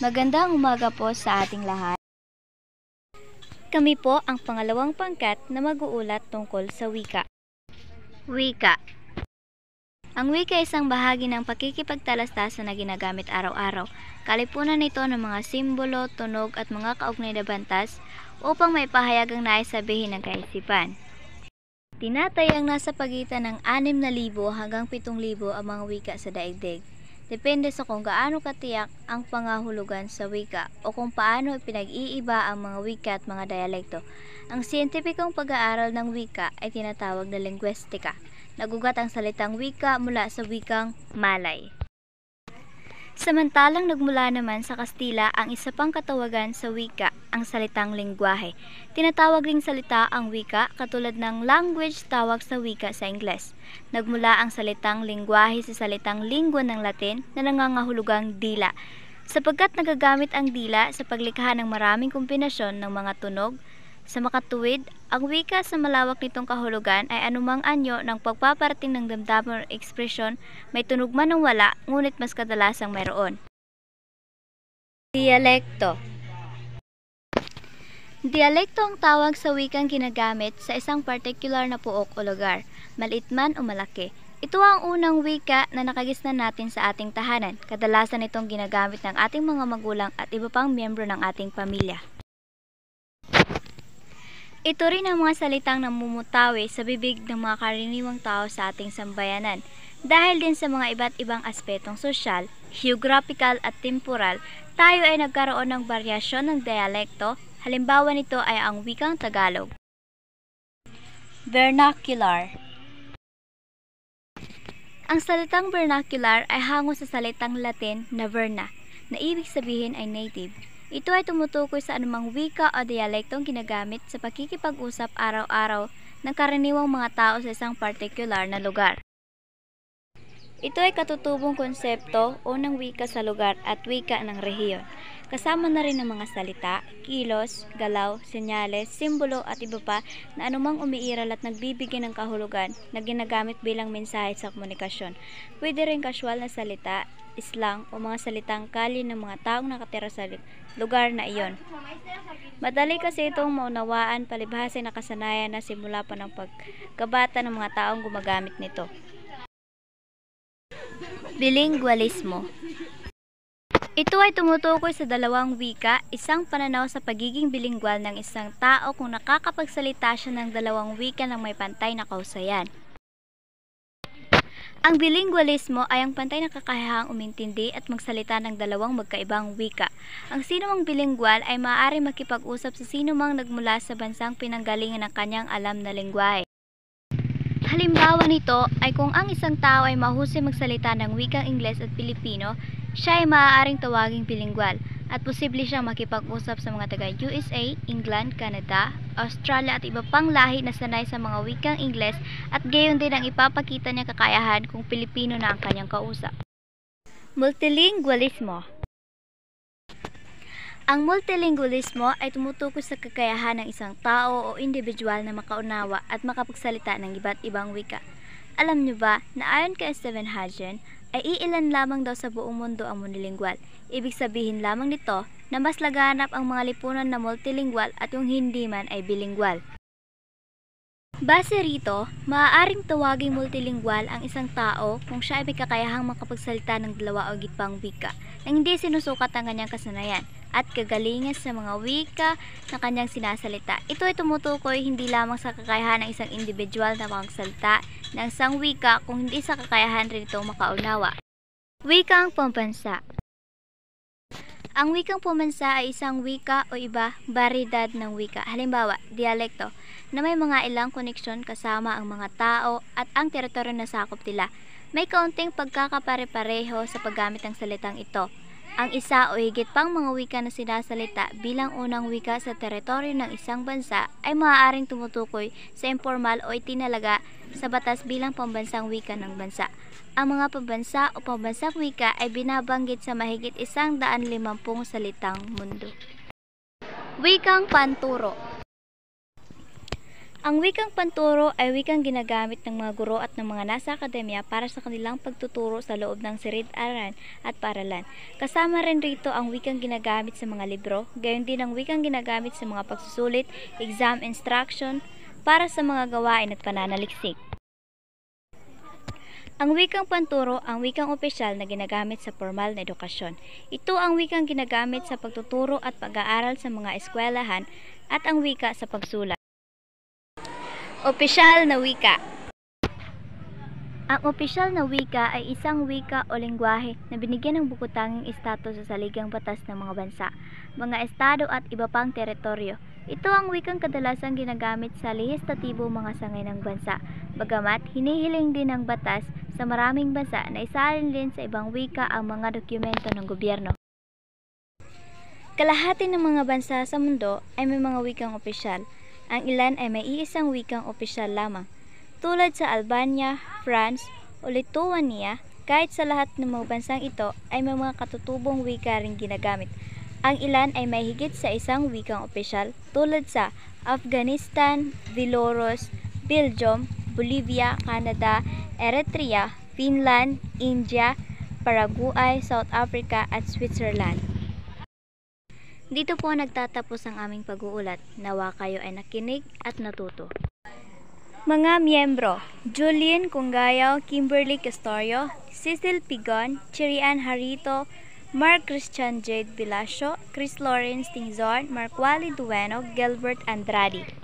Magandang umaga po sa ating lahat. Kami po ang pangalawang pangkat na mag-uulat tungkol sa wika. Wika. Ang wika ay isang bahagi ng pakikipagtalastasan na ginagamit araw-araw. Kalipunan nito ng mga simbolo, tunog at mga kaugnay na bantas upang maipahayag ang nais sabihin ng kaisipan. Tinatayang nasa pagitan ng 6,000 hanggang 7,000 ang mga wika sa daigdig. Depende sa kung gaano katiyak ang pangahulugan sa wika o kung paano pinag-iiba ang mga wika at mga dialekto. Ang siyentipikong pag-aaral ng wika ay tinatawag na linguistika. Nagugat ang salitang wika mula sa wikang Malay. Samantalang nagmula naman sa Kastila ang isa pang katawagan sa wika, ang salitang lengguwahe. Tinatawag ring salita ang wika katulad ng language tawag sa wika sa Ingles. Nagmula ang salitang lengguwahe sa salitang lingua ng Latin na nangangahulugang dila, sapagkat nagagamit ang dila sa paglikha ng maraming kombinasyon ng mga tunog. Sa makatuwid, ang wika sa malawak nitong kahulugan ay anumang anyo ng pagpaparating ng damdamin o ekspresyon, may tunog man o wala, ngunit mas kadalasang mayroon. Dialekto. Dialekto ang tawag sa wikang ginagamit sa isang particular na puok o lugar, maliit man o malaki. Ito ang unang wika na nakagisnan natin sa ating tahanan. Kadalasan itong ginagamit ng ating mga magulang at iba pang miyembro ng ating pamilya. Ito rin ang mga salitang namumutawi sa bibig ng mga karaniwang tao sa ating sambayanan. Dahil din sa mga iba't ibang aspetong sosyal, geographical at temporal, tayo ay nagkaroon ng baryasyon ng dialekto. Halimbawa nito ay ang wikang Tagalog. Vernacular. Ang salitang vernacular ay hango sa salitang Latin na verna, na ibig sabihin ay native. Ito ay tumutukoy sa anumang wika o dialektong ginagamit sa pakikipag-usap araw-araw ng karaniwang mga tao sa isang partikular na lugar. Ito ay katutubong konsepto o ng wika sa lugar at wika ng rehiyon. Kasama na rin ang mga salita, kilos, galaw, senyales, simbolo at iba pa na anumang umiiral at nagbibigay ng kahulugan na ginagamit bilang mensahe sa komunikasyon. Pwede rin casual na salita, slang o mga salitang kalye ng mga taong nakatira sa lugar na iyon. Madali kasi itong maunawaan palibhasa na kasanayan na simula pa ng pagkabata ng mga taong gumagamit nito. Bilingualismo. Ito ay tumutukoy sa dalawang wika, isang pananaw sa pagiging bilingwal ng isang tao kung nakakapagsalita siya ng dalawang wika ng may pantay na kahusayan. Ang bilingualismo ay ang pantay na kakayahang umintindi at magsalita ng dalawang magkaibang wika. Ang sinumang bilingwal ay maaari makipag-usap sa sinumang nagmula sa bansang pinanggalingan ng kanyang alam na lengguwahe. Halimbawa nito ay kung ang isang tao ay mahusay magsalita ng wikang Ingles at Pilipino, siya ay maaaring tawaging bilingwal at posible siyang makipag-usap sa mga taga-USA, England, Canada, Australia at iba pang lahi na sanay sa mga wikang Ingles at gayon din ang ipapakita niya kakayahan kung Pilipino na ang kanyang kausap. Multilingualismo. Ang multilingualismo ay tumutukoy sa kakayahan ng isang tao o individual na makaunawa at makapagsalita ng iba't ibang wika. Alam niyo ba na ayon kay Stephen Hawking ay iilan lamang daw sa buong mundo ang monolingual. Ibig sabihin lamang nito na mas laganap ang mga lipunan na multilingual at yung hindi man ay bilingwal. Base rito, maaaring tawaging multilingual ang isang tao kung siya ay may kakayahang makapagsalita ng dalawa o higit pang wika na hindi sinusukat ang kanyang kasanayan at kagalingan sa mga wika na kanyang sinasalita. Ito ay tumutukoy hindi lamang sa kakayahan ng isang individual na makagsalita ng isang wika kung hindi sa kakayahan rin ito makaunawa. Wikang pambansa. Ang wikang pambansa ay isang wika o iba baridad ng wika. Halimbawa, dialekto na may mga ilang koneksyon kasama ang mga tao at ang teritoryo na sakop nila. May kaunting pagkakapare-pareho sa paggamit ng salitang ito. Ang isa o higit pang mga wika na sinasalita bilang unang wika sa teritoryo ng isang bansa ay maaaring tumutukoy sa informal o itinalaga sa batas bilang pambansang wika ng bansa. Ang mga pambansa o pambansang wika ay binabanggit sa mahigit 150 salitang mundo. Wikang panturo. Ang wikang panturo ay wikang ginagamit ng mga guro at ng mga nasa akademya para sa kanilang pagtuturo sa loob ng silid-aralan at paaralan. Kasama rin rito ang wikang ginagamit sa mga libro, gayon din ang wikang ginagamit sa mga pagsusulit, exam instruction, para sa mga gawain at pananaliksik. Ang wikang panturo ang wikang opisyal na ginagamit sa formal na edukasyon. Ito ang wikang ginagamit sa pagtuturo at pag-aaral sa mga eskwelahan at ang wika sa pagsulat. Opisyal na wika. Ang opisyal na wika ay isang wika o lengguwahe na binigyan ng bukod-tanging estatus sa saligang batas ng mga bansa, mga estado at iba pang teritoryo. Ito ang wikang kadalasang ginagamit sa lehislatibo mga sangay ng bansa, bagamat hinihiling din ng batas sa maraming bansa na isalin din sa ibang wika ang mga dokumento ng gobyerno. Kalahati ng mga bansa sa mundo ay may mga wikang opisyal. Ang ilan ay may iisang wikang opisyal lamang, tulad sa Albania, France o Lithuania. Kahit sa lahat ng mga bansang ito ay may mga katutubong wika ring ginagamit. Ang ilan ay may higit sa isang wikang opisyal, tulad sa Afghanistan, Belarus, Belgium, Bolivia, Canada, Eritrea, Finland, India, Paraguay, South Africa at Switzerland. Dito po nagtatapos ang aming pag-uulat. Nawa kayo ay nakinig at natuto. Mga miyembro: Julian Cungayaw, Kimberly Castorio, Cecil Pigon, Chirian Harito, Mark Christian Jade Vilasio, Chris Lawrence Tingzon, Mark Wally Dueno, Gilbert Andrade.